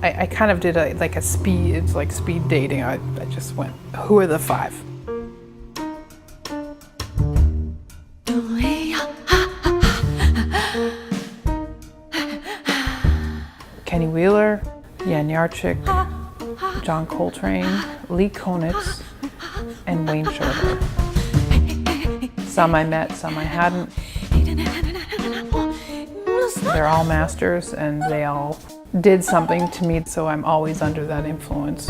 I kind of did it's like speed dating. I just went, who are the 5? Kenny Wheeler, Jan Yarczyk, John Coltrane, Lee Konitz, and Wayne Shorter. Some I met, some I hadn't. They're all masters and they all did something to me, so I'm always under that influence.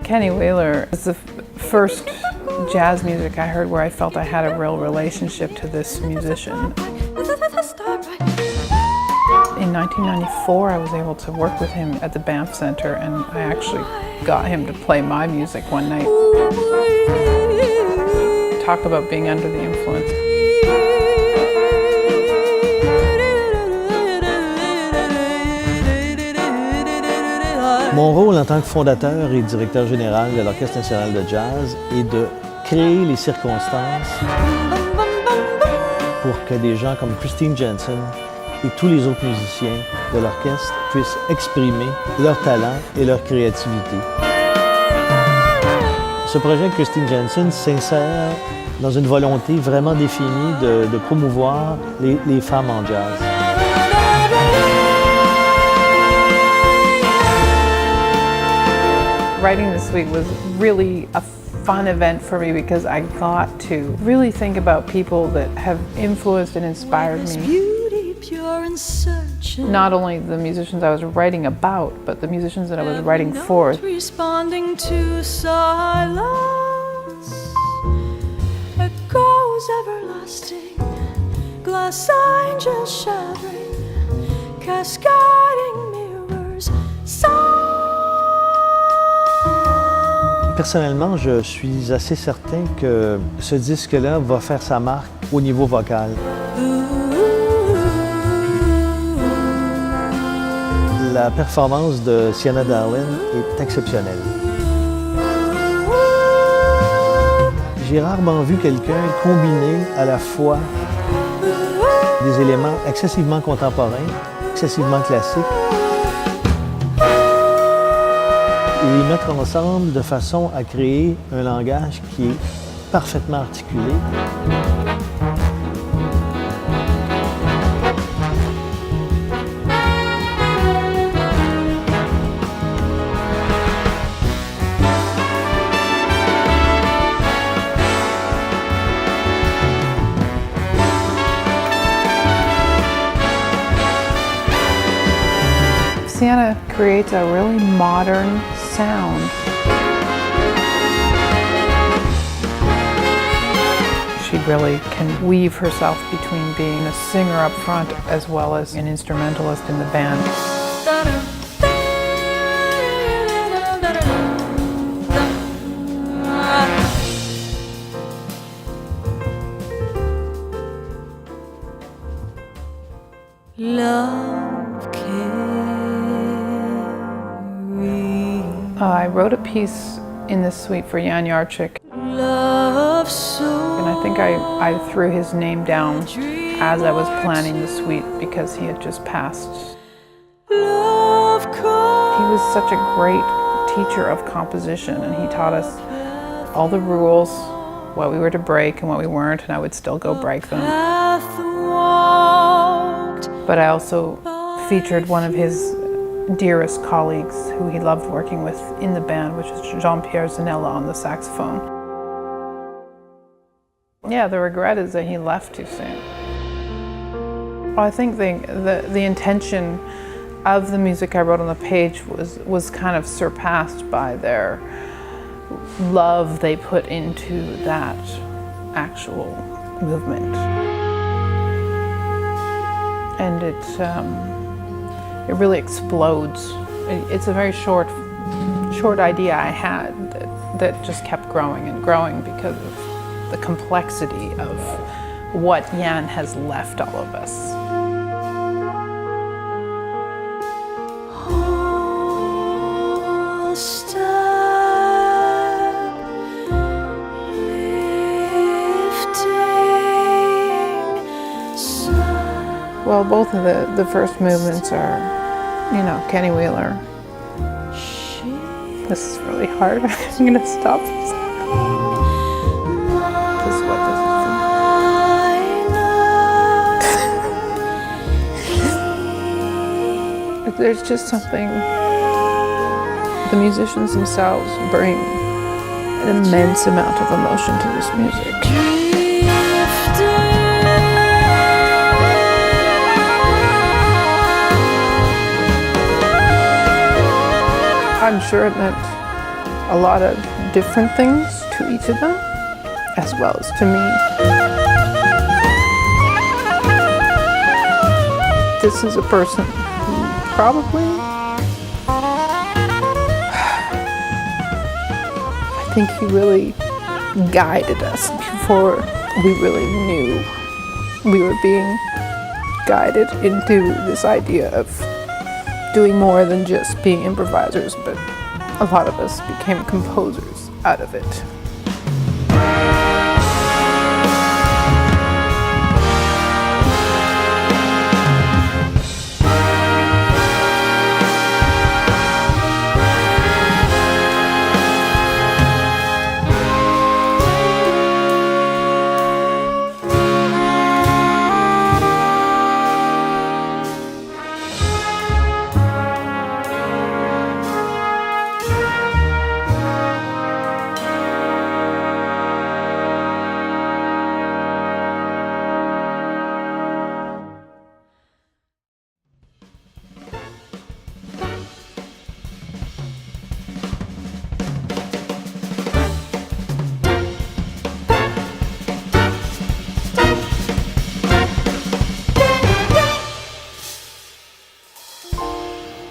Kenny Wheeler is the first jazz music I heard where I felt I had a real relationship to this musician. In 1994, I was able to work with him at the Banff Center, and I actually got him to play my music one night. Talk about being under the influence. Mon rôle en tant que fondateur et directeur général de l'Orchestre national de jazz est de créer les circonstances pour que des gens comme Christine Jensen et tous les autres musiciens de l'orchestre puissent exprimer leur talent et leur créativité. Ce projet Christine Jensen s'insère dans une volonté vraiment définie de promouvoir les femmes en jazz. Writing this week was really a fun event for me because I got to really think about people that have influenced and inspired me. Not only the musicians I was writing about, but the musicians that I was writing for. Responding to silence, echoes everlasting, glass angels shattering, cascading mirrors, Personnellement, je suis assez certain que ce disque-là va faire sa marque au niveau vocal. La performance de Sienna Dahlen est exceptionnelle. J'ai rarement vu quelqu'un combiner à la fois des éléments excessivement contemporains, excessivement classiques, et les mettre ensemble de façon à créer un langage qui est parfaitement articulé. Sienna creates a really modern sound. She really can weave herself between being a singer up front as well as an instrumentalist in the band. I wrote a piece in this suite for Jan Yarczyk, and I think I threw his name down as I was planning the suite because he had just passed. He was such a great teacher of composition, and he taught us all the rules, what we were to break and what we weren't, and I would still go break them. But I also featured one of his dearest colleagues who he loved working with in the band, which is Jean-Pierre Zanella on the saxophone. Yeah, the regret is that he left too soon. I think the intention of the music I wrote on the page was kind of surpassed by their love they put into that actual movement. And it really explodes. It's a very short idea I had that just kept growing and growing because of the complexity of what Jan has left all of us. Well, both of the first movements are, you know, Kenny Wheeler. This is really hard. I'm gonna stop. This is what this is. There's just something, the musicians themselves bring an immense amount of emotion to this music. I'm sure it meant a lot of different things to each of them, as well as to me. This is a person who probably, I think he really guided us before we really knew we were being guided into this idea of doing more than just being improvisers, but a lot of us became composers out of it.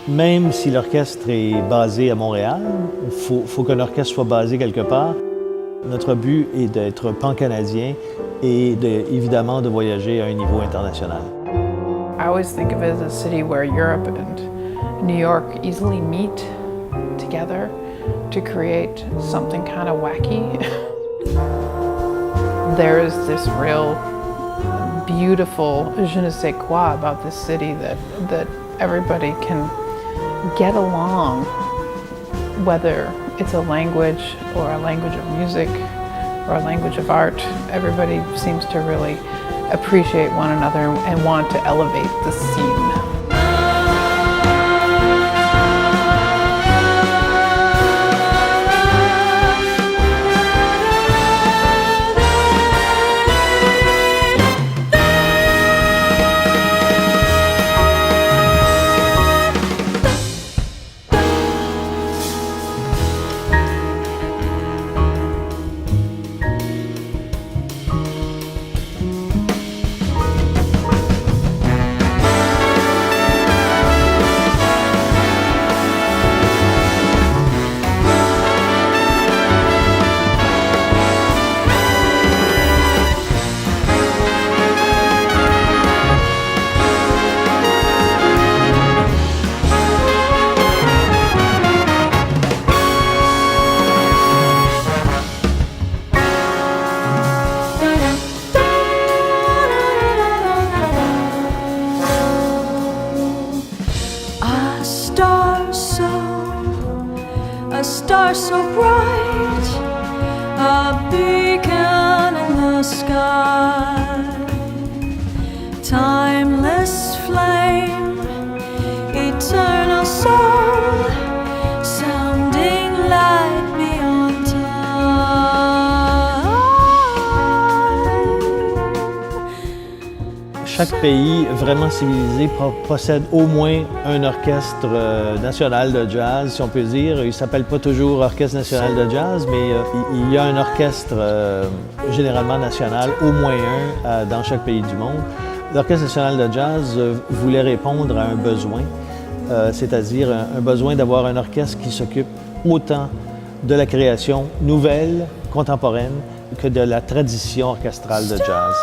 Même si l'orchestre est basé à Montréal, il faut qu'un orchestre soit basé quelque part. Notre but est d'être pan-canadien et évidemment de voyager à un niveau international. I always think of it as a city where Europe and New York easily meet together to create something kind of wacky. There is this real beautiful je ne sais quoi about this city that everybody can get along, whether it's a language or a language of music or a language of art. Everybody seems to really appreciate one another and want to elevate the scene. A star so bright, a beacon in the sky, timeless flame, eternal soul, sounding light beyond time. Chaque pays vraiment civilisé possède au moins un orchestre national de jazz, si on peut dire. Il ne s'appelle pas toujours Orchestre national de jazz, mais il y a un orchestre généralement national, au moins un, dans chaque pays du monde. L'Orchestre national de jazz voulait répondre à un besoin, c'est-à-dire un besoin d'avoir un orchestre qui s'occupe autant de la création nouvelle, contemporaine, que de la tradition orchestrale de jazz.